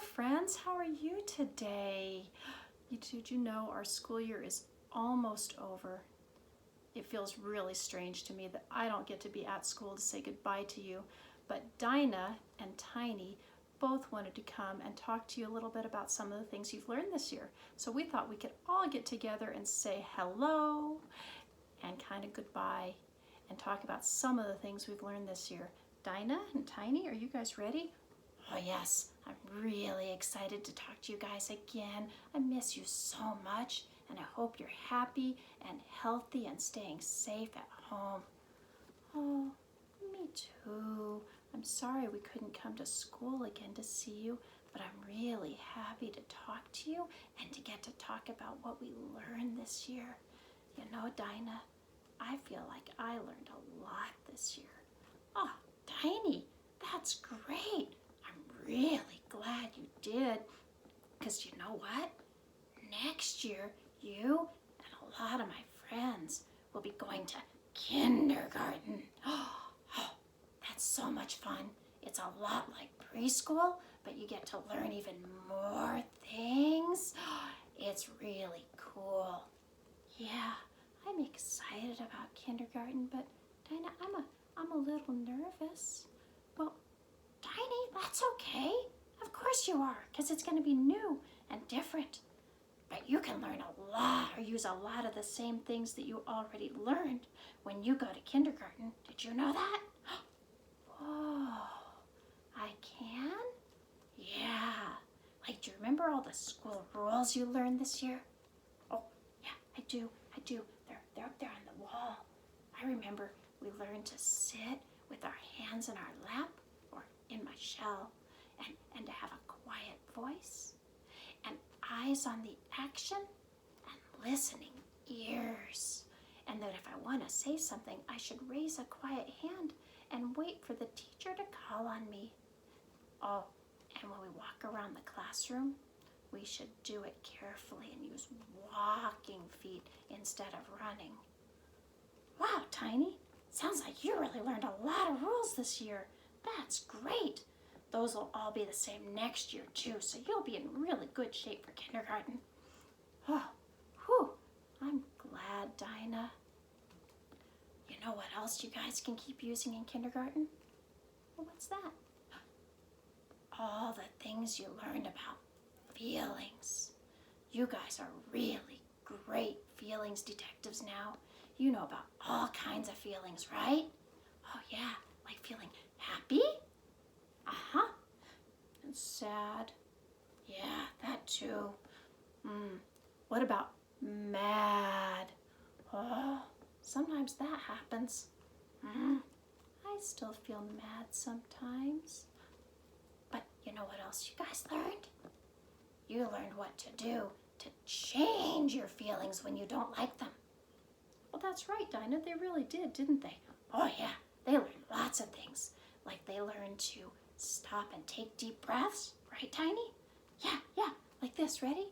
friends, how are you today? Did you know our school year is almost over? It feels really strange to me that I don't get to be at school to say goodbye to you, but Dina and Tiny both wanted to come and talk to you a little bit about some of the things you've learned this year. So we thought we could all get together and say hello and kind of goodbye and talk about some of the things we've learned this year. Dina and Tiny, are you guys ready? Oh yes, I'm really excited to talk to you guys again. I miss you so much, and I hope you're happy and healthy and staying safe at home. Oh, me too. I'm sorry we couldn't come to school again to see you, but I'm really happy to talk to you and to get to talk about what we learned this year. You know, Dinah, I feel like I learned a lot this year. Oh, Tiny, that's great. I'm really glad you did, because you know what? Next year, you and a lot of my friends will be going to kindergarten. Oh, that's so much fun. It's a lot like preschool, but you get to learn even more things. It's really cool. Yeah, I'm excited about kindergarten, but Dinah, I'm a little nervous. Well, Tiny, that's okay. Of course you are, because it's going to be new and different. But you can learn a lot or use a lot of the same things that you already learned when you go to kindergarten. Did you know that? Oh, I can? Yeah. Like, do you remember all the school rules you learned this year? Oh, yeah, I do. They're up there on the wall. I remember we learned to sit with our hands in our lap or in my shell and to have a quiet voice and eyes on the action and listening ears. And that if I want to say something, I should raise a quiet hand and wait for the teacher to call on me. Oh, and when we walk around the classroom, we should do it carefully and use walking feet instead of running. Wow, Tiny, sounds like you really learned a lot of rules this year. That's great. Those will all be the same next year too, so you'll be in really good shape for kindergarten. Oh, whew, I'm glad, Dinah. You know what else you guys can keep using in kindergarten? Well, what's that? All the things you learned about feelings. You guys are really great feelings detectives now. You know about all kinds of feelings, right? Oh yeah, like feeling happy? Uh-huh. And sad? Yeah, that too. What about mad? Oh, sometimes that happens. I still feel mad sometimes. But you know what else you guys learned? You learned what to do to change your feelings when you don't like them. Well, that's right, Dinah. They really did, didn't they? Oh, yeah. They learned lots of things. Like they learned to stop and take deep breaths. Right, Tiny? Yeah. Like this. Ready?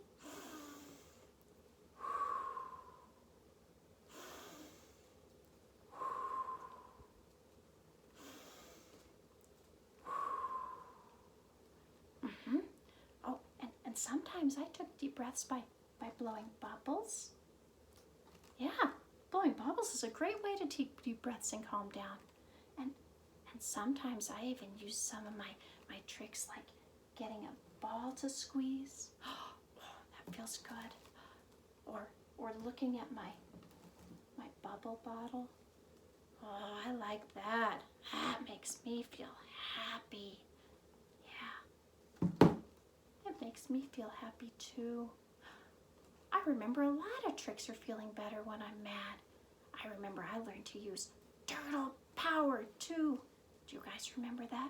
Oh, and sometimes I took deep breaths by blowing bubbles. Yeah, blowing bubbles is a great way to take deep breaths and calm down. And sometimes I even use some of my tricks, like getting a ball to squeeze. Oh, that feels good. Or looking at my bubble bottle. Oh, I like that. That makes me feel happy. Yeah, it makes me feel happy too. I remember a lot of tricks for feeling better when I'm mad. I remember I learned to use turtle power too. Do you guys remember that?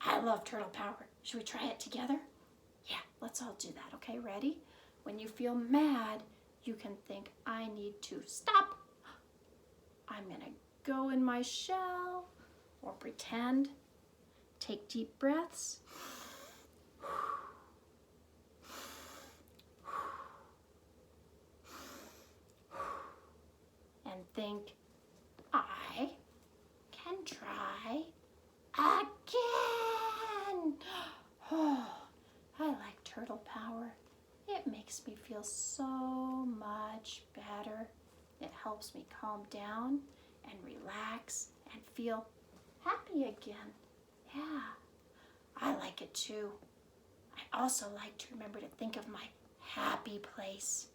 I love turtle power. Should we try it together? Yeah, let's all do that, okay? Ready? When you feel mad, you can think, I need to stop. I'm gonna go in my shell or pretend. Take deep breaths. And think, I can try again. It makes me feel so much better. It helps me calm down and relax and feel happy again. Yeah, I like it too. I also like to remember to think of my happy place.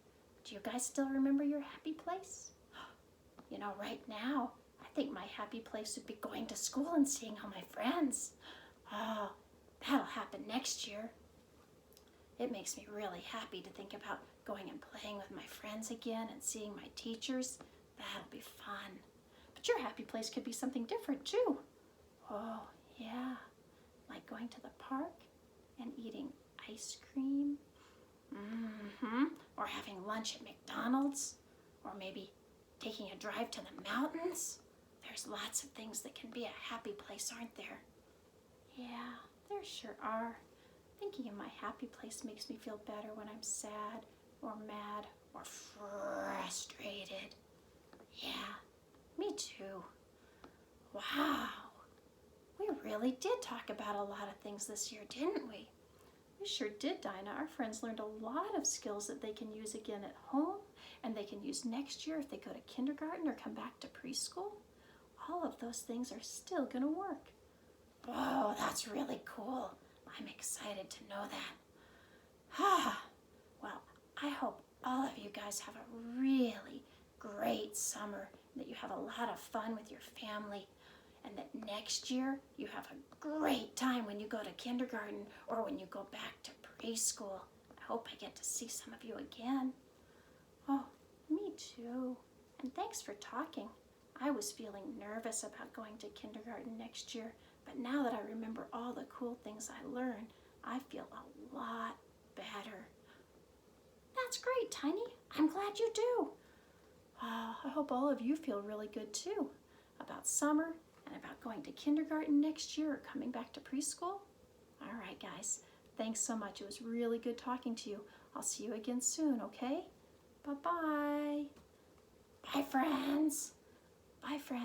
Do you guys still remember your happy place? You know, right now, I think my happy place would be going to school and seeing all my friends. Oh, that'll happen next year. It makes me really happy to think about going and playing with my friends again and seeing my teachers. That'll be fun. But your happy place could be something different too. Oh, yeah, like going to the park and eating ice cream. Or having lunch at McDonald's. Or maybe taking a drive to the mountains. There's lots of things that can be a happy place, aren't there? Yeah, there sure are. Thinking of my happy place makes me feel better when I'm sad or mad or frustrated. Yeah, me too. Wow, we really did talk about a lot of things this year, didn't we? We sure did, Dinah. Our friends learned a lot of skills that they can use again at home and they can use next year if they go to kindergarten or come back to preschool. All of those things are still going to work. Whoa, that's really cool. I'm excited to know that. Well, I hope all of you guys have a really great summer, that you have a lot of fun with your family, and that next year you have a great time when you go to kindergarten or when you go back to preschool. I hope I get to see some of you again. Oh, me too. And thanks for talking. I was feeling nervous about going to kindergarten next year, but now that I remember all the cool things I learned, I feel a lot better. That's great, Tiny. I'm glad you do. I hope all of you feel really good too about summer and about going to kindergarten next year or coming back to preschool. All right, guys. Thanks so much. It was really good talking to you. I'll see you again soon, okay? Bye-bye. Bye, friends. Bye, friends.